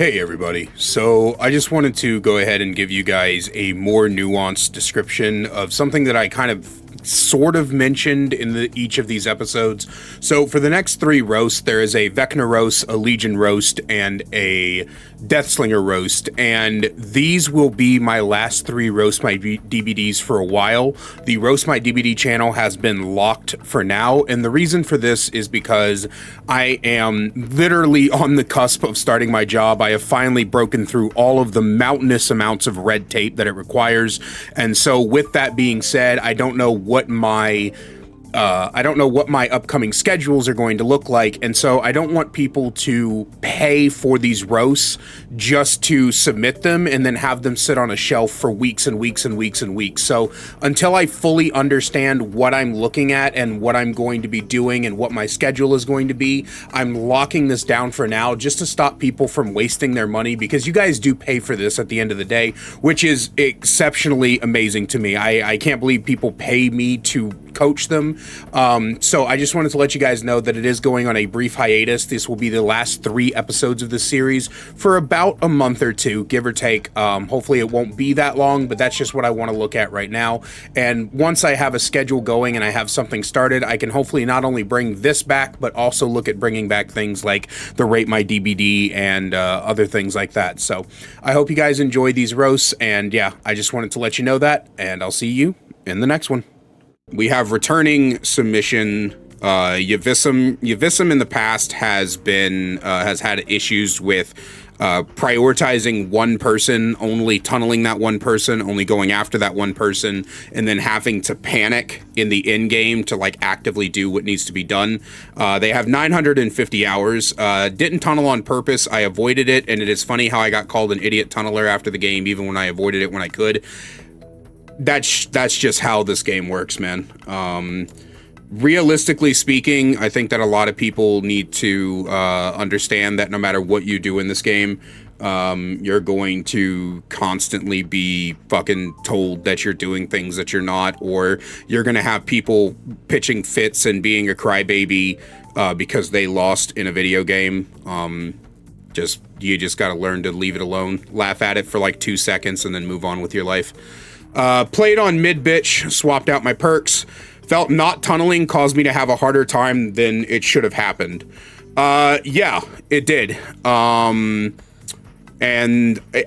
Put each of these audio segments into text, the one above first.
Hey everybody, so I just wanted to go ahead and give you guys a more nuanced description of something that I kind of sort of mentioned in each of these episodes. So for the next three roasts, there is a Vecna roast, a Legion roast, and a Deathslinger roast, and these will be my last three Roast My DBDs for a while. The Roast My DBD channel has been locked for now, and the reason for this is because I am literally on the cusp of starting my job. I have finally broken through all of the mountainous amounts of red tape that it requires, and so with that being said, I don't know what my upcoming schedules are going to look like, and so I don't want people to pay for these roasts just to submit them and then have them sit on a shelf for weeks and weeks and weeks and weeks. So until I fully understand what I'm looking at and what I'm going to be doing and what my schedule is going to be, I'm locking this down for now just to stop people from wasting their money, because you guys do pay for this at the end of the day, which is exceptionally amazing to me. I can't believe people pay me to coach them. So I just wanted to let you guys know that it is going on a brief hiatus. This will be the last three episodes of this series for about a month or two, give or take. Hopefully it won't be that long, but that's just what I want to look at right now. And once I have a schedule going and I have something started, I can hopefully not only bring this back, but also look at bringing back things like the Rate My DBD and other things like that. So I hope you guys enjoy these roasts, and yeah, I just wanted to let you know that, and I'll see you in the next one. We have returning submission. Yavism in the past has had issues with prioritizing one person, only tunneling that one person, only going after that one person, and then having to panic in the end game to like actively do what needs to be done. They have 950 hours. Didn't tunnel on purpose. I avoided it, and it is funny how I got called an idiot tunneler after the game, even when I avoided it when I could. That's just how this game works, man. Realistically speaking, I think that a lot of people need to understand that no matter what you do in this game, you're going to constantly be fucking told that you're doing things that you're not, or you're going to have people pitching fits and being a crybaby because they lost in a video game. You just got to learn to leave it alone, laugh at it for like 2 seconds, and then move on with your life. Played on mid bitch, swapped out my perks. Felt not tunneling caused me to have a harder time than it should have happened. Yeah, it did. And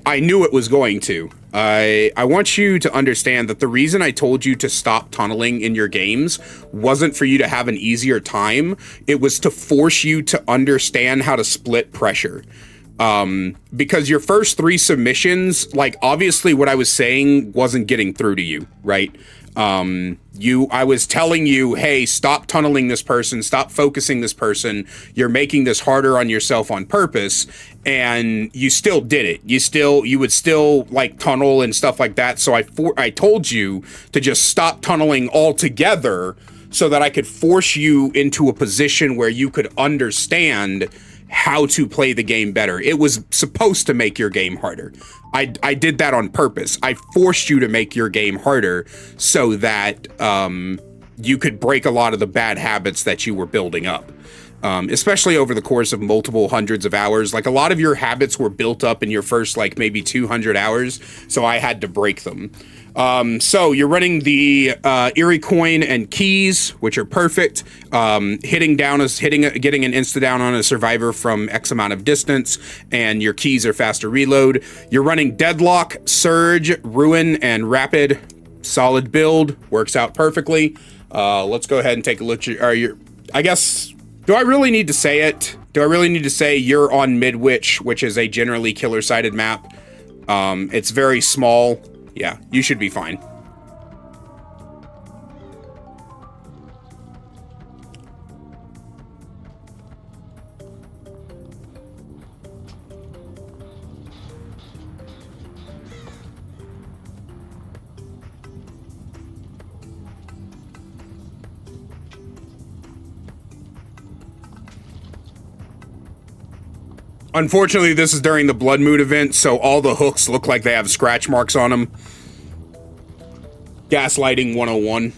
I knew it was going to. I want you to understand that the reason I told you to stop tunneling in your games wasn't for you to have an easier time. It was to force you to understand how to split pressure. Because your first three submissions, like obviously what I was saying wasn't getting through to you, right? I was telling you, hey, stop tunneling this person, stop focusing this person. You're making this harder on yourself on purpose, and you still did it. You would still like tunnel and stuff like that. So I told you to just stop tunneling altogether so that I could force you into a position where you could understand how to play the game better. It was supposed to make your game harder. I did that on purpose. I forced you to make your game harder so that you could break a lot of the bad habits that you were building up. Especially over the course of multiple hundreds of hours. Like a lot of your habits were built up in your first like maybe 200 hours, so I had to break them. So you're running the Eerie Coin and Keys, which are perfect. Getting an insta down on a survivor from X amount of distance, and your keys are faster reload. You're running Deadlock, Surge, Ruin, and Rapid. Solid build, works out perfectly. Let's go ahead and take a look at I guess, do I really need to say it? Do I really need to say you're on Midwich, which is a generally killer-sided map? It's very small. Yeah, you should be fine. Unfortunately, this is during the Blood Moon event, so all the hooks look like they have scratch marks on them. Gaslighting 101.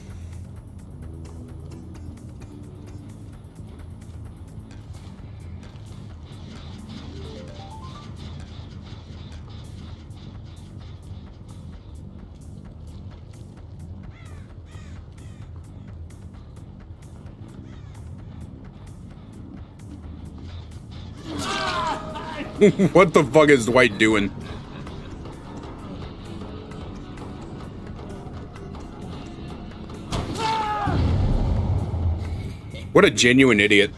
What the fuck is Dwight doing? What a genuine idiot.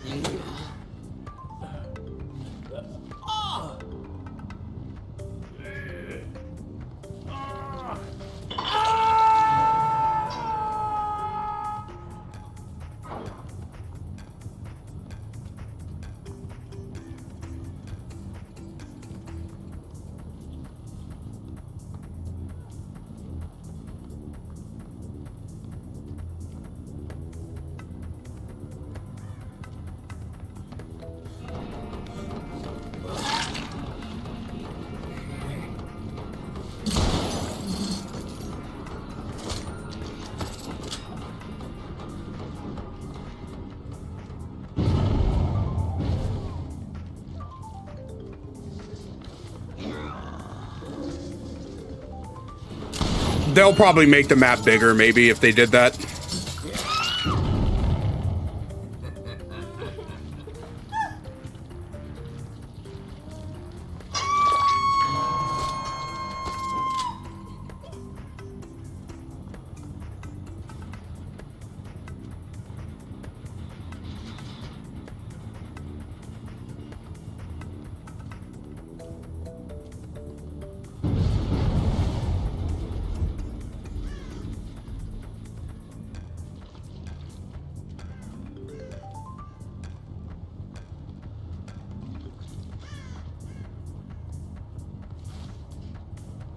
They'll probably make the map bigger, maybe, if they did that.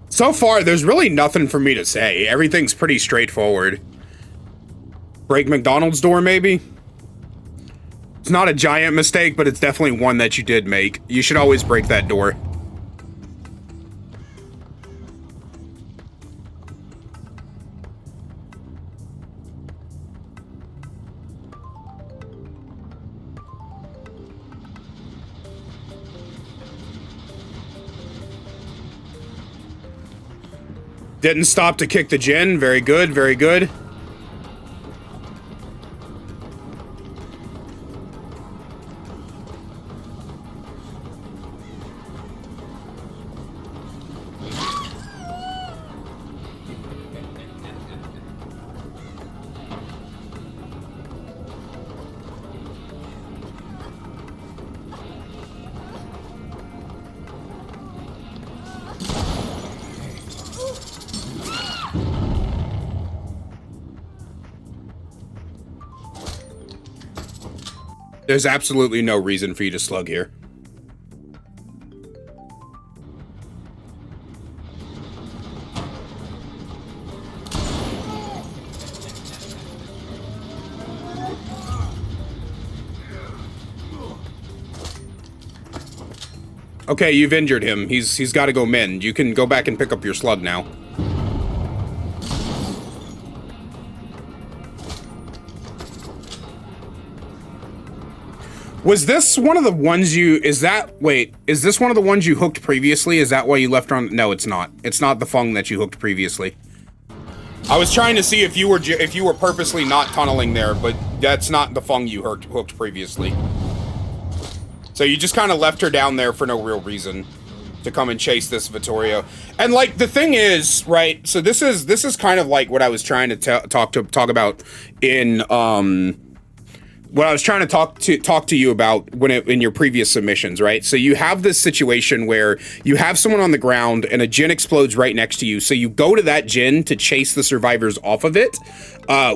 So far, there's really nothing for me to say. Everything's pretty straightforward. Break McDonald's door, maybe? It's not a giant mistake, but it's definitely one that you did make. You should always break that door. Didn't stop to kick the gin. Very good, very good. There's absolutely no reason for you to slug here. Okay, you've injured him. He's got to go mend. You can go back and pick up your slug now. Was this one of the ones you, wait, is this one of the ones you hooked previously? Is that why you left on? No, it's not. It's not the Fung that you hooked previously. I was trying to see if you were purposely not tunneling there, but that's not the Fung you hooked previously. So you just kind of left her down there for no real reason to come and chase this Vittorio. And like the thing is, right? So this is kind of like what I was trying to talk about in what I was trying to talk to you about in your previous submissions, right? So you have this situation where you have someone on the ground and a gin explodes right next to you. So you go to that gin to chase the survivors off of it,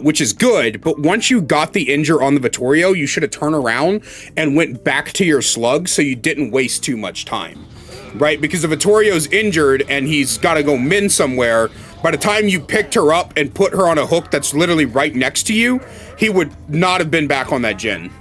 which is good. But once you got the injure on the Vittorio, you should have turned around and went back to your slug so you didn't waste too much time, right? Because the Vittorio's injured and he's got to go mend somewhere. By the time you picked her up and put her on a hook that's literally right next to you, he would not have been back on that gin.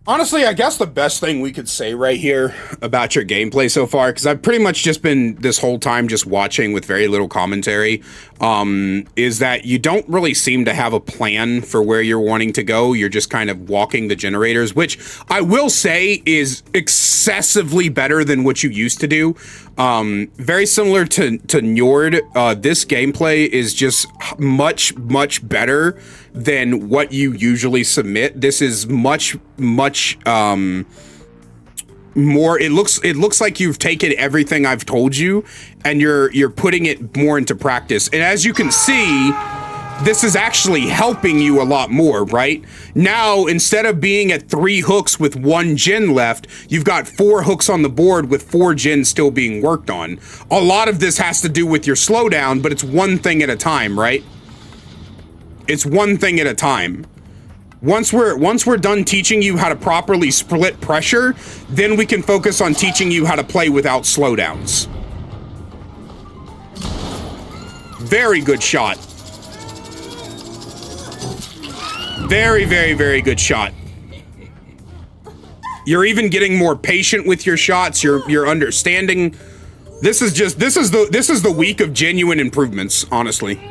Honestly, I guess the best thing we could say right here about your gameplay so far, because I've pretty much just been this whole time just watching with very little commentary, is that you don't really seem to have a plan for where you're wanting to go. You're just kind of walking the generators, which I will say is excessively better than what you used to do. Very similar to Njord, this gameplay is just much better than what you usually submit. This is much more. It looks like you've taken everything I've told you and you're putting it more into practice. And as you can see, this is actually helping you a lot more, right? Now, instead of being at 3 hooks with 1 gen left, you've got 4 hooks on the board with 4 gens still being worked on. A lot of this has to do with your slowdown, but it's one thing at a time, right? It's one thing at a time. Once we're done teaching you how to properly split pressure, then we can focus on teaching you how to play without slowdowns. Very good shot. Very good shot. You're even getting more patient with your shots. You're understanding. This is the week of genuine improvements, honestly.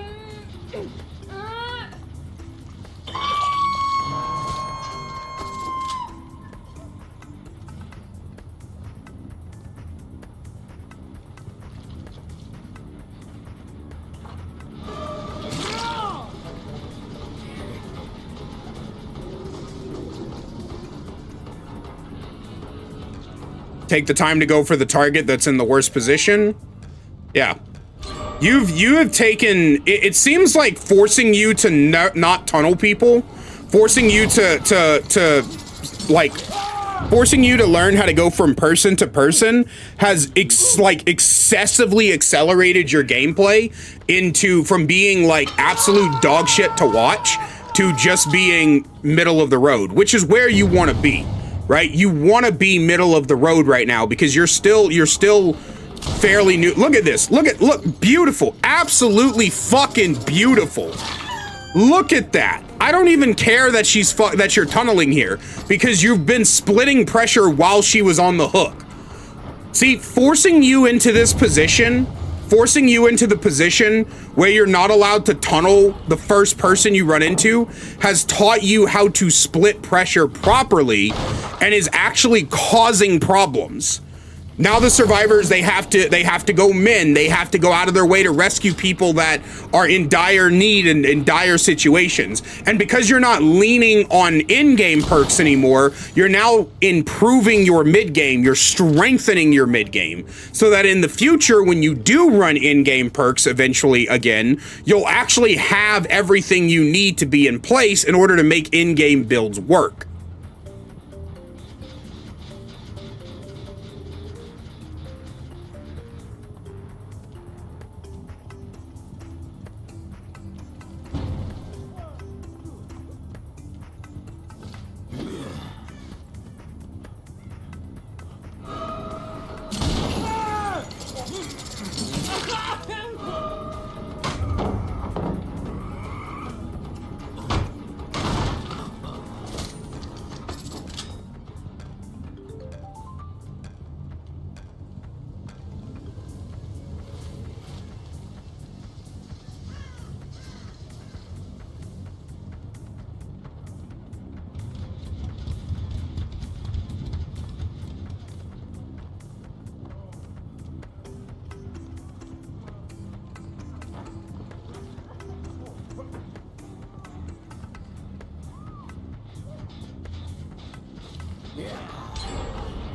Take the time to go for the target that's in the worst position. Yeah. You have taken, it seems like forcing you to not tunnel people, forcing you to forcing you to learn how to go from person to person has excessively accelerated your gameplay from being like absolute dog shit to watch to just being middle of the road, which is where you want to be. Right? You want to be middle of the road right now because you're still fairly new. Look at this. Look, beautiful. Absolutely fucking beautiful. Look at that. I don't even care that that you're tunneling here because you've been splitting pressure while she was on the hook. See, forcing you into this position, forcing you into the position where you're not allowed to tunnel the first person you run into has taught you how to split pressure properly and is actually causing problems. Now the survivors, they have to go men. They have to go out of their way to rescue people that are in dire need and in dire situations. And because you're not leaning on in-game perks anymore, you're now improving your mid-game. You're strengthening your mid-game so that in the future, when you do run in-game perks eventually again, you'll actually have everything you need to be in place in order to make in-game builds work.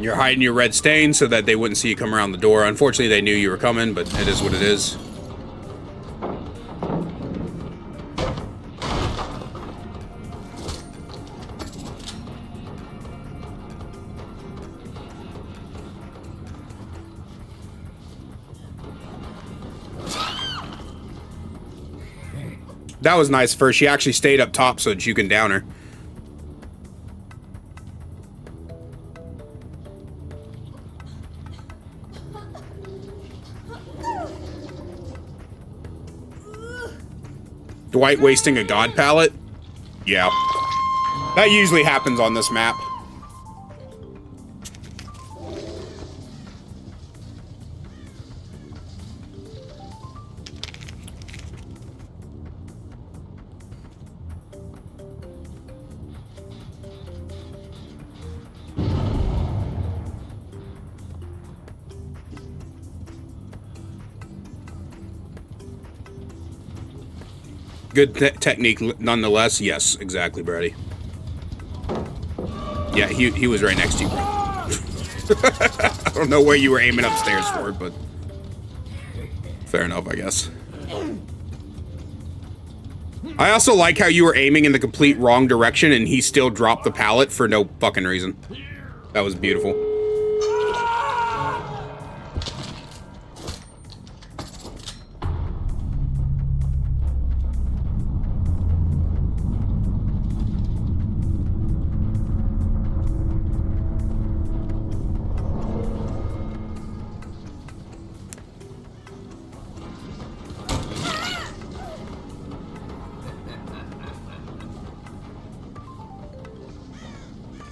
You're hiding your red stain so that they wouldn't see you come around the door. Unfortunately, they knew you were coming, but it is what it is. That was nice first. She actually stayed up top so that you can down her. Dwight wasting a god pallet? Yeah. That usually happens on this map. Good technique nonetheless. Yes, exactly, Brady. Yeah, he was right next to you, bro. I don't know where you were aiming upstairs for, but fair enough, I guess. I also like how you were aiming in the complete wrong direction and he still dropped the pallet for no fucking reason. That was beautiful.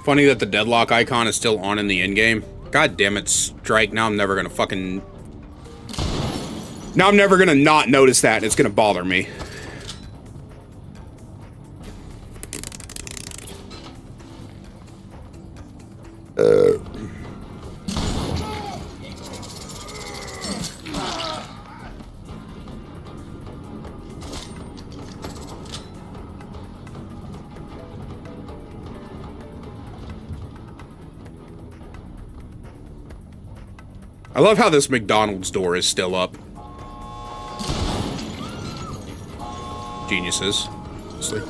Funny that the deadlock icon is still on in the end game. God damn it, Strike. Now I'm never gonna fucking... Now I'm never gonna not notice that. It's gonna bother me. I love how this McDonald's door is still up. Geniuses. Honestly.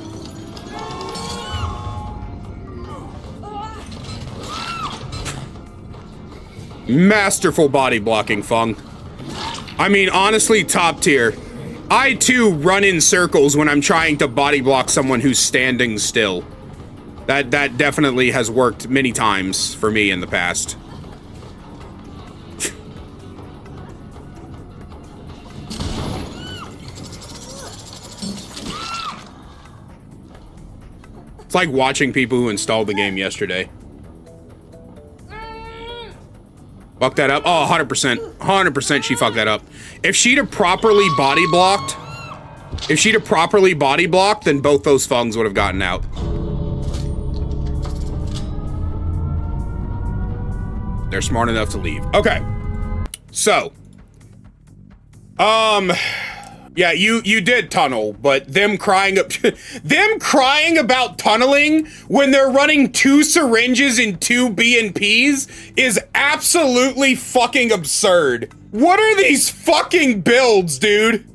Masterful body blocking, Fung. I mean, honestly, top tier. I, too, run in circles when I'm trying to body block someone who's standing still. That definitely has worked many times for me in the past. It's like watching people who installed the game yesterday. Fuck that up. Oh, 100%. 100% she fucked that up. If she'd have properly body blocked, then both those Fungs would have gotten out. They're smart enough to leave. Okay. So. Yeah, you did tunnel, but them crying about tunneling when they're running 2 syringes and 2 B&Ps is absolutely fucking absurd. What are these fucking builds, dude?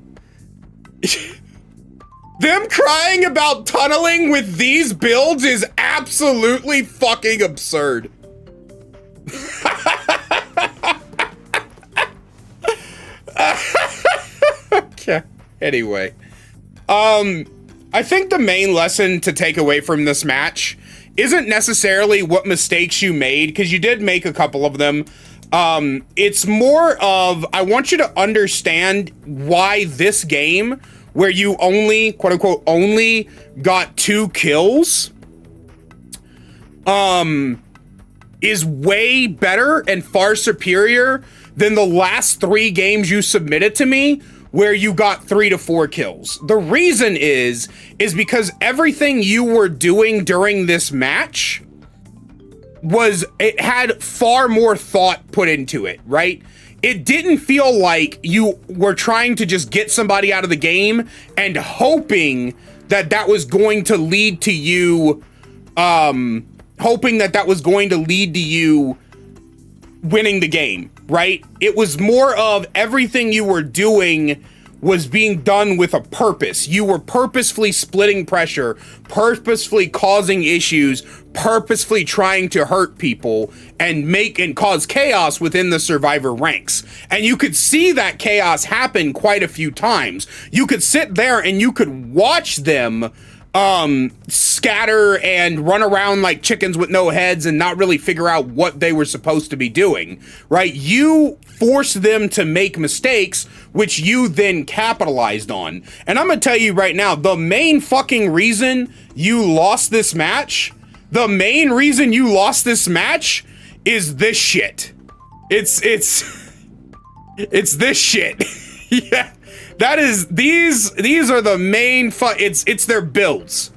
Them crying about tunneling with these builds is absolutely fucking absurd. Okay. Anyway, I think the main lesson to take away from this match isn't necessarily what mistakes you made, because you did make a couple of them. It's more of, I want you to understand why this game, where you only, quote unquote, only got 2 kills, is way better and far superior than the last 3 games you submitted to me, where you got 3 to 4 kills. The reason is because everything you were doing during this match it had far more thought put into it, right? It didn't feel like you were trying to just get somebody out of the game and hoping that was going to lead to you, winning the game, right? It was more of everything you were doing was being done with a purpose. You were purposefully splitting pressure, purposefully causing issues, purposefully trying to hurt people and cause chaos within the Survivor ranks. And you could see that chaos happen quite a few times. You could sit there and you could watch them scatter and run around like chickens with no heads and not really figure out what they were supposed to be doing, right? You forced them to make mistakes, which you then capitalized on. And I'm gonna tell you right now, the main fucking reason you lost this match, is this shit. It's this shit. Yeah. That is, these are the main it's their builds,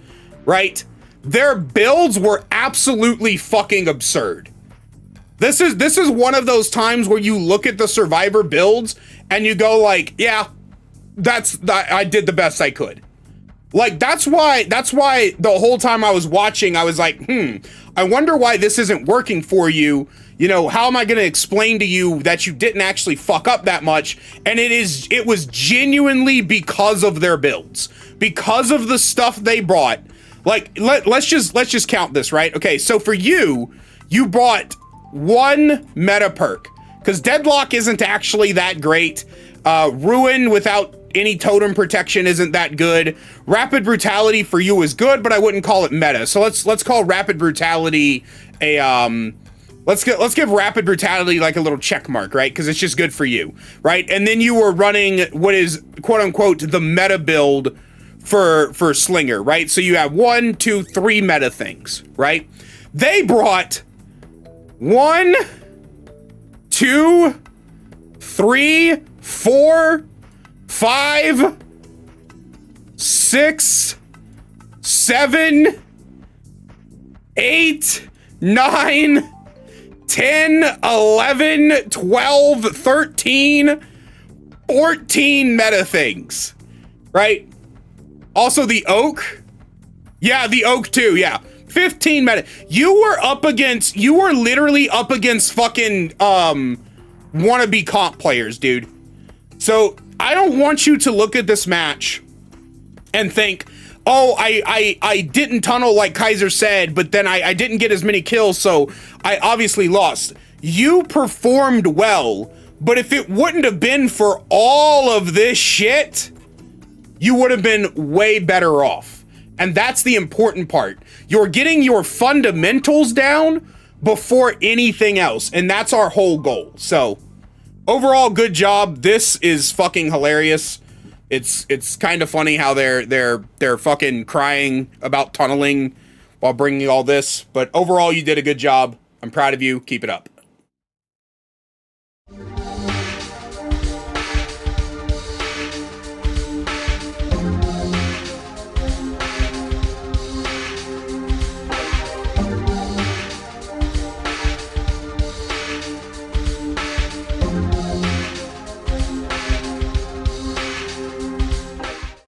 right? Their builds were absolutely fucking absurd. This is one of those times where you look at the Survivor builds and you go like, yeah, I did the best I could. Like, that's why the whole time I was watching, I was like, I wonder why this isn't working for you. You know, how am I going to explain to you that you didn't actually fuck up that much? And it was genuinely because of their builds, because of the stuff they brought. Like, let's just count this, right? Okay, so for you brought one meta perk, because Deadlock isn't actually that great. Ruin without any totem protection isn't that good. Rapid Brutality for you is good, but I wouldn't call it meta. So let's call Rapid Brutality a let's give Rapid Brutality like a little check mark, right? Because it's just good for you, right? And then you were running what is quote unquote the meta build for Slinger, right? So you have 1, 2, 3 meta things, right? They brought 1, 2, 3, 4, 5, 6, 7, 8, 9, 10, 11, 12, 13, 14 meta things, right? Also the Oak. Yeah, the Oak too, yeah. 15 meta. You were literally up against fucking wannabe comp players, dude. So I don't want you to look at this match and think, oh, I didn't tunnel like Kaiser said, but then I didn't get as many kills, so I obviously lost. You performed well, but if it wouldn't have been for all of this shit, you would have been way better off. And that's the important part. You're getting your fundamentals down before anything else, and that's our whole goal. So overall, good job. This is fucking hilarious. It's kind of funny how they're fucking crying about tunneling while bringing all this, but overall you did a good job. I'm proud of you. Keep it up.